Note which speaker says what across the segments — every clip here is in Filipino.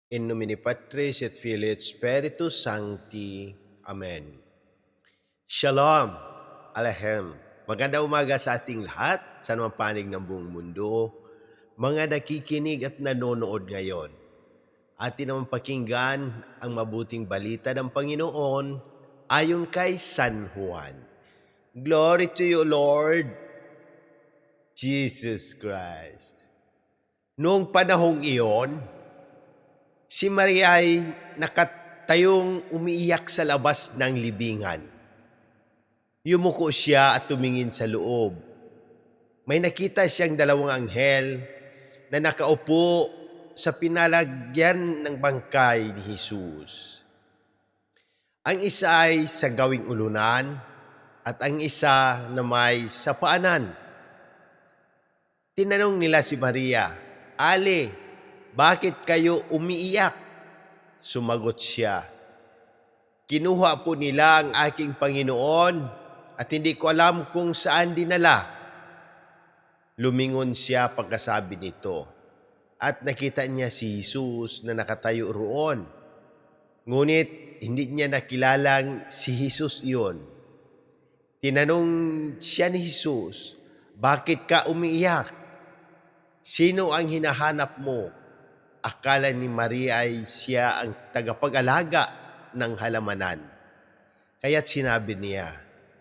Speaker 1: In nomine Patris et Filii et Spiritus Sancti. Amen. Shalom, Alehem. Magandang umaga sa ating lahat, sa anumang panig ng buong mundo. Mga nakikinig at nanonood ngayon, atin naman pakinggan ang mabuting balita ng Panginoon ayon kay San Juan. Glory to you, Lord Jesus Christ. Noong panahong iyon, si Maria ay nakatayong umiiyak sa labas ng libingan. Yumuko siya at tumingin sa loob. May nakita siyang dalawang anghel na nakaupo sa pinalagyan ng bangkay ni Jesus. Ang isa ay sa gawing ulunan at ang isa na may sa paanan. Tinanong nila si Maria, "Ale, bakit kayo umiiyak?" Sumagot siya, "Kinuha po nila ang aking Panginoon at hindi ko alam kung saan dinala." Lumingon siya pagkasabi nito at nakita niya si Jesus na nakatayo roon. Ngunit hindi niya nakilalang si Jesus iyon. Tinanong siya ni Jesus, "Bakit ka umiiyak? Sino ang hinahanap mo?" Akala ni Maria ay siya ang tagapag-alaga ng halamanan. Kaya't sinabi niya,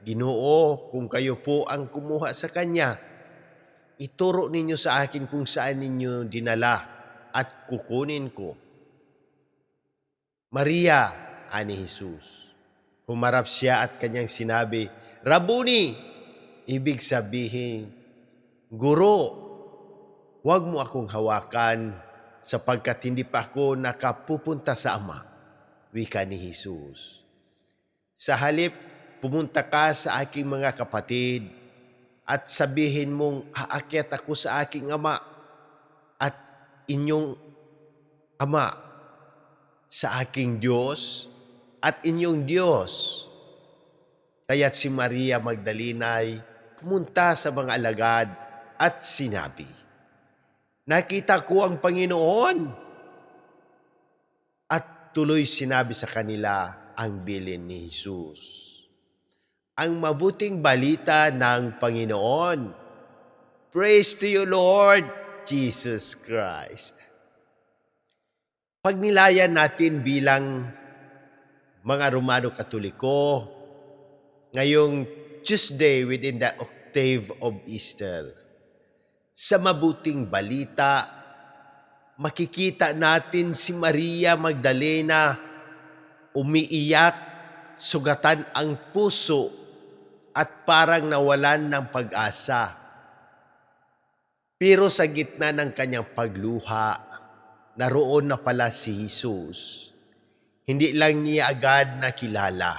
Speaker 1: "Ginoo, kung kayo po ang kumuha sa kanya, ituro ninyo sa akin kung saan ninyo dinala at kukunin ko." "Maria," ani Jesus. Humarap siya at kanyang sinabi, "Rabuni," ibig sabihin, "Guro, huwag mo akong hawakan sapagkat hindi pa ako nakapupunta sa Ama," wika ni Jesus. "Sa halip, pumunta ka sa aking mga kapatid at sabihin mong aakyat ako sa aking Ama at inyong Ama, sa aking Diyos at inyong Diyos." Kaya't si Maria Magdalena ay pumunta sa mga alagad at sinabi, "Nakita ko ang Panginoon." At tuloy sinabi sa kanila ang bilin ni Jesus. Ang mabuting balita ng Panginoon. Praise to you, Lord Jesus Christ. Pagnilayan natin bilang mga Romano Katoliko ngayong Tuesday within the octave of Easter. Sa mabuting balita, makikita natin si Maria Magdalena umiiyak, sugatan ang puso at parang nawalan ng pag-asa. Pero sa gitna ng kanyang pagluha, naroon na pala si Jesus. Hindi lang niya agad nakilala.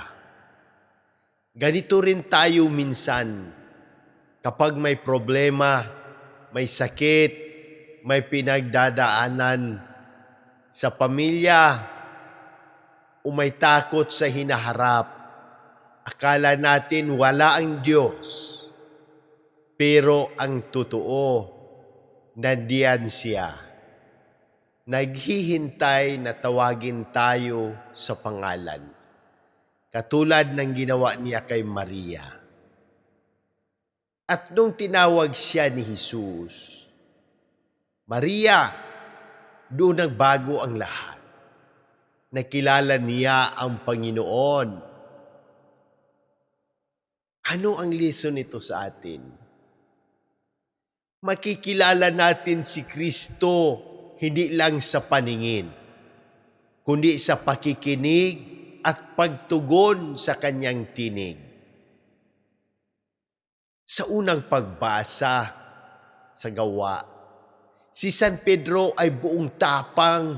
Speaker 1: Ganito rin tayo minsan kapag may problema, may sakit, may pinagdadaanan sa pamilya o may takot sa hinaharap. Akala natin wala ang Diyos. Pero ang totoo, nandiyan siya. Naghihintay na tawagin tayo sa pangalan. Katulad ng ginawa niya kay Maria. At nung tinawag siya ni Jesus, "Maria," doon nagbago ang lahat. Nakilala niya ang Panginoon. Ano ang lesson nito sa atin? Makikilala natin si Kristo hindi lang sa paningin, kundi sa pakikinig at pagtugon sa kanyang tinig. Sa unang pagbasa sa Gawa, si San Pedro ay buong tapang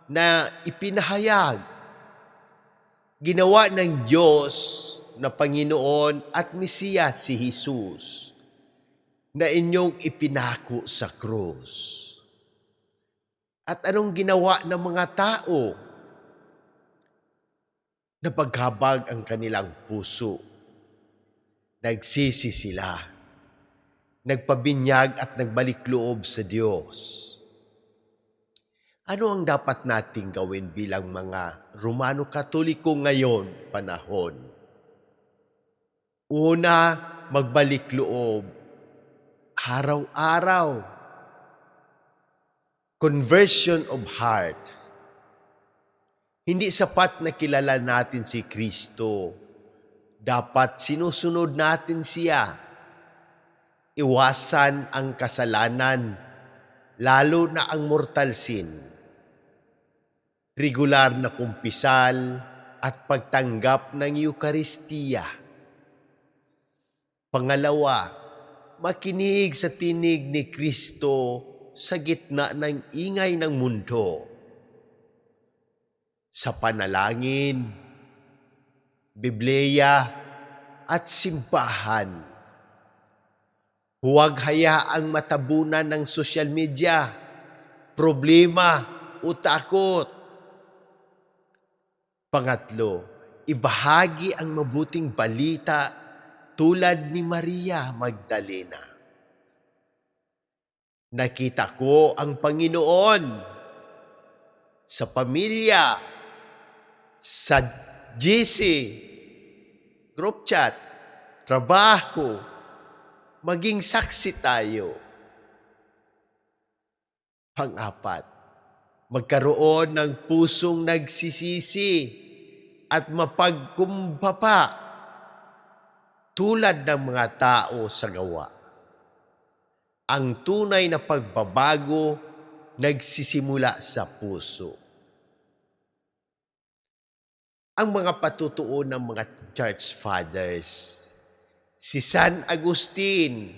Speaker 1: na ipinahayag. Ginawa ng Diyos na Panginoon at Mesiyas si Jesus na inyong ipinako sa krus. At anong ginawa ng mga tao? Napaghabag ang kanilang puso. Nagsisi sila. Nagpabinyag at nagbalik loob sa Diyos. Ano ang dapat nating gawin bilang mga Romano Katoliko ngayon panahon? Una, magbalik loob. Araw-araw. Conversion of heart. Hindi sapat na kilala natin si Kristo. Dapat sinusunod natin siya. Iwasan ang kasalanan, lalo na ang mortal sin. Regular na kumpisal at pagtanggap ng Eukaristiya. Pangalawa, makinig sa tinig ni Kristo sa gitna ng ingay ng mundo. Sa panalangin, Biblia at simbahan. Huwag hayaang matabunan ng social media, problema o takot. Pangatlo, ibahagi ang mabuting balita tulad ni Maria Magdalena. Nakita ko ang Panginoon sa pamilya, sa GC, group chat, trabaho, maging saksi tayo. Pang-apat, magkaroon ng pusong nagsisisi at mapagkumbaba tulad ng mga tao sa gawa. Ang tunay na pagbabago nagsisimula sa puso. Ang mga patutuon ng mga church fathers. Si San Agustin,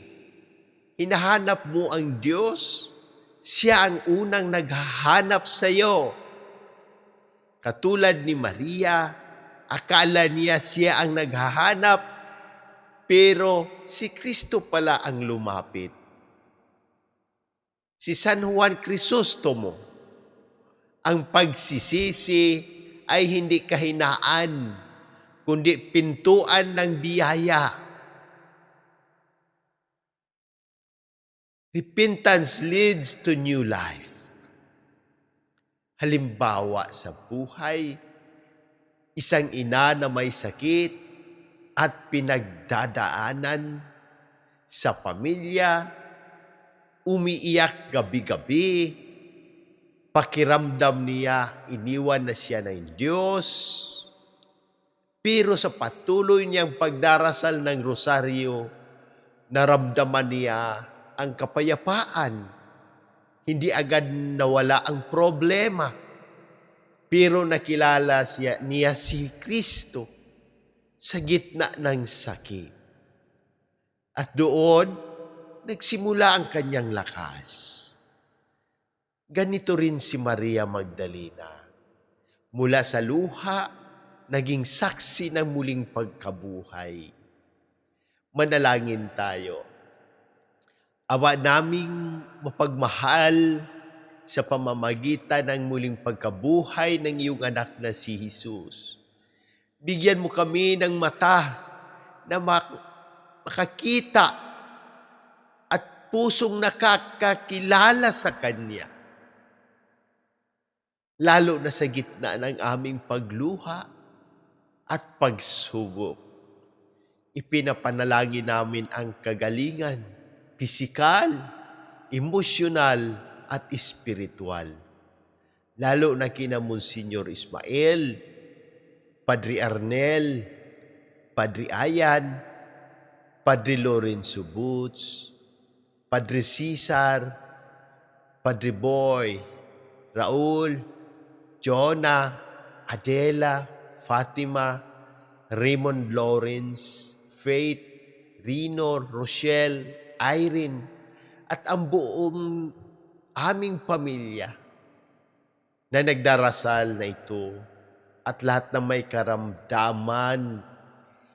Speaker 1: hinahanap mo ang Diyos, siya ang unang naghahanap sa iyo. Katulad ni Maria, akala niya siya ang naghahanap, pero si Kristo pala ang lumapit. Si San Juan Crisostomo, ang pagsisisi ay hindi kahinaan, kundi pintuan ng biyaya. Repentance leads to new life. Halimbawa sa buhay, isang ina na may sakit at pinagdadaanan sa pamilya, umiiyak gabi-gabi, pakiramdam niya iniwan na siya ng Diyos, pero sa patuloy niyang pagdarasal ng rosaryo, naramdaman niya ang kapayapaan. Hindi agad nawala ang problema, pero nakilala niya si Kristo sa gitna ng sakit. At doon, nagsimula ang kanyang lakas. Ganito rin si Maria Magdalena. Mula sa luha, naging saksi ng muling pagkabuhay. Manalangin tayo. Awa naming mapagmahal sa pamamagitan ng muling pagkabuhay ng iyong anak na si Jesus. Bigyan mo kami ng mata na makakita at pusong nakakakilala sa Kanya. Lalo na sa gitna ng aming pagluha at pagsubok. Ipinapanalangin namin ang kagalingan, pisikal, emosyonal, at espiritual. Lalo na kina Monsignor Ismael, Padre Arnel, Padre Ayan, Padre Lorenzo Boots, Padre Cesar, Padre Boy, Raul, Jonah, Adela, Fatima, Raymond Lawrence, Faith, Rino, Rochelle, Irene, at ang buong aming pamilya na nagdarasal na ito at lahat na may karamdaman.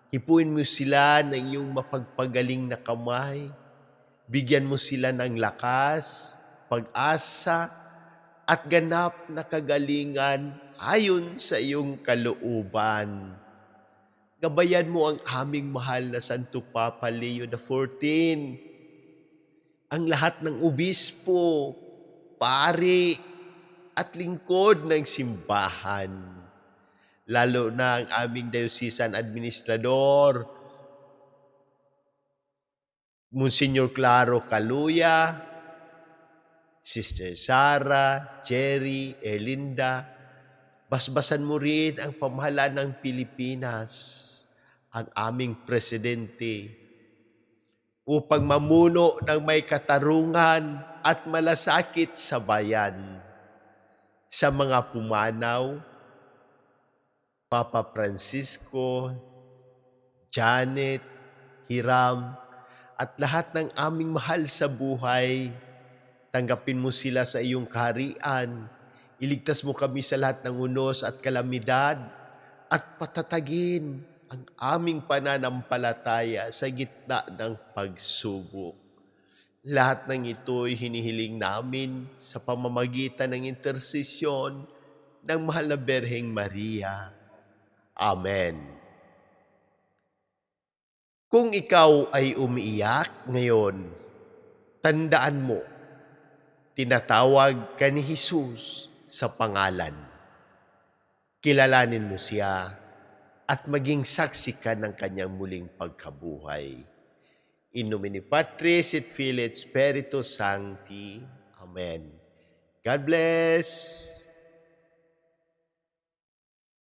Speaker 1: Hipuin mo sila ng iyong mapagpagaling na kamay. Bigyan mo sila ng lakas, pag-asa, at ganap na kagalingan ayon sa iyong kalooban. Gabayan mo ang aming mahal na Santo Papa Leo XIV, ang lahat ng obispo, pari, at lingkod ng simbahan. Lalo na ang aming diocesan administrador, Monsignor Claro Caluya, Sister Sara, Cherry, Erlinda. Basbasan mo rin ang pamahalaan ng Pilipinas, ang aming presidente, upang mamuno ng may katarungan at malasakit sa bayan. Sa mga pumanaw, Papa Francisco, Janet, Hiram, at lahat ng aming mahal sa buhay, tanggapin mo sila sa iyong kaharian. Iligtas mo kami sa lahat ng unos at kalamidad at patatagin ang aming pananampalataya sa gitna ng pagsubok. Lahat ng ito'y hinihiling namin sa pamamagitan ng intersesyon ng Mahal na Berheng Maria. Amen. Kung ikaw ay umiiyak ngayon, tandaan mo, tinatawag ka ni Jesus sa pangalan. Kilalanin mo siya at maging saksi ka ng kanyang muling pagkabuhay. In nomine Patris et Filii et Spiritus Sancti. Amen. God bless.